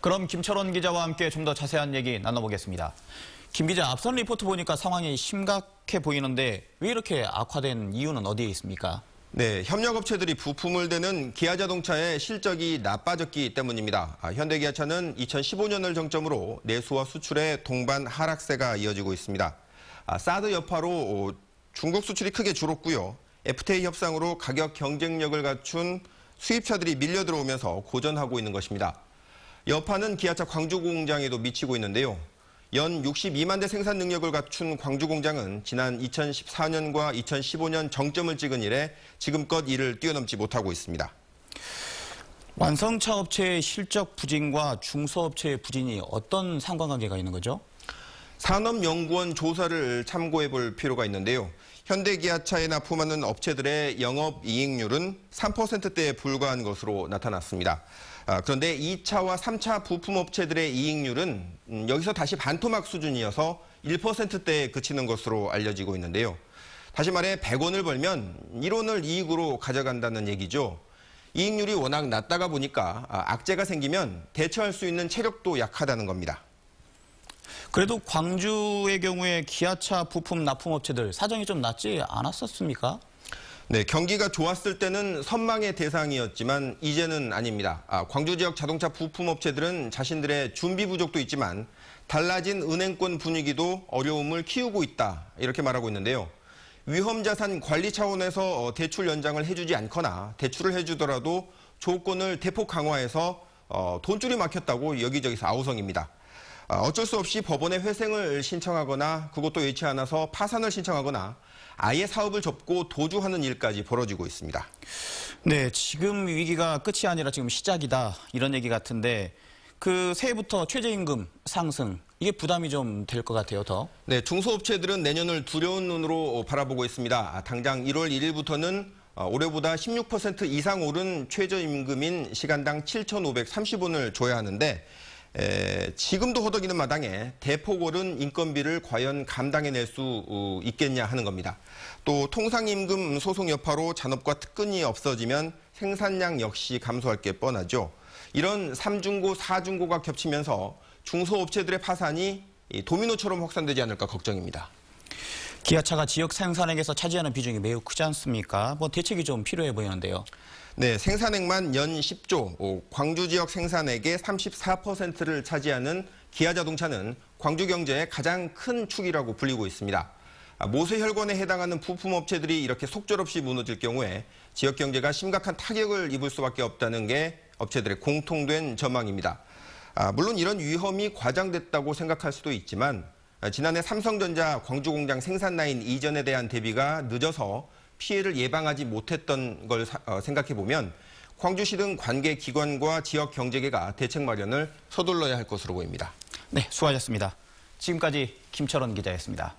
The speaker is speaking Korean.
그럼 김철원 기자와 함께 좀 더 자세한 얘기 나눠보겠습니다. 김 기자, 앞선 리포트 보니까 상황이 심각해 보이는데 왜 이렇게 악화된 이유는 어디에 있습니까? 네, 협력업체들이 부품을 대는 기아자동차의 실적이 나빠졌기 때문입니다. 현대기아차는 2015년을 정점으로 내수와 수출의 동반 하락세가 이어지고 있습니다. 사드 여파로 중국 수출이 크게 줄었고요. FTA 협상으로 가격 경쟁력을 갖춘 수입차들이 밀려 들어오면서 고전하고 있는 것입니다. 여파는 기아차 광주 공장에도 미치고 있는데요. 연 62만 대 생산 능력을 갖춘 광주 공장은 지난 2014년과 2015년 정점을 찍은 이래 지금껏 이를 뛰어넘지 못하고 있습니다. 완성차 업체의 실적 부진과 중소업체의 부진이 어떤 상관관계가 있는 거죠? 산업연구원 조사를 참고해 볼 필요가 있는데요. 현대기아차에 납품하는 업체들의 영업이익률은 3%대에 불과한 것으로 나타났습니다. 그런데 2차와 3차 부품업체들의 이익률은 여기서 다시 반토막 수준이어서 1%대에 그치는 것으로 알려지고 있는데요. 다시 말해 100원을 벌면 1원을 이익으로 가져간다는 얘기죠. 이익률이 워낙 낮다가 보니까 악재가 생기면 대처할 수 있는 체력도 약하다는 겁니다. 그래도 광주의 경우에 기아차 부품 납품업체들 사정이 좀 낫지 않았었습니까? 네, 경기가 좋았을 때는 선망의 대상이었지만 이제는 아닙니다. 광주 지역 자동차 부품업체들은 자신들의 준비 부족도 있지만 달라진 은행권 분위기도 어려움을 키우고 있다, 이렇게 말하고 있는데요. 위험자산 관리 차원에서 대출 연장을 해주지 않거나 대출을 해주더라도 조건을 대폭 강화해서 돈줄이 막혔다고 여기저기서 아우성입니다. 어쩔 수 없이 법원에 회생을 신청하거나 그것도 여의치 않아서 파산을 신청하거나 아예 사업을 접고 도주하는 일까지 벌어지고 있습니다. 네, 지금 위기가 끝이 아니라 지금 시작이다, 이런 얘기 같은데 새해부터 최저임금 상승, 이게 부담이 좀 될 것 같아요, 더. 네, 중소업체들은 내년을 두려운 눈으로 바라보고 있습니다. 당장 1월 1일부터는 올해보다 16% 이상 오른 최저임금인 시간당 7,530원을 줘야 하는데 지금도 허덕이는 마당에 대폭 오른 인건비를 과연 감당해낼 수 있겠냐 하는 겁니다. 또 통상임금 소송 여파로 잔업과 특근이 없어지면 생산량 역시 감소할 게 뻔하죠. 이런 3중고, 4중고가 겹치면서 중소업체들의 파산이 도미노처럼 확산되지 않을까 걱정입니다. 기아차가 지역 생산액에서 차지하는 비중이 매우 크지 않습니까? 대책이 좀 필요해 보이는데요. 네, 생산액만 연 10조, 광주 지역 생산액의 34%를 차지하는 기아자동차는 광주 경제의 가장 큰 축이라고 불리고 있습니다. 모세혈관에 해당하는 부품업체들이 이렇게 속절없이 무너질 경우에 지역 경제가 심각한 타격을 입을 수밖에 없다는 게 업체들의 공통된 전망입니다. 물론 이런 위험이 과장됐다고 생각할 수도 있지만 지난해 삼성전자 광주 공장 생산 라인 이전에 대한 대비가 늦어서 피해를 예방하지 못했던 걸 생각해 보면 광주시 등 관계 기관과 지역 경제계가 대책 마련을 서둘러야 할 것으로 보입니다. 네, 수고하셨습니다. 지금까지 김철원 기자였습니다.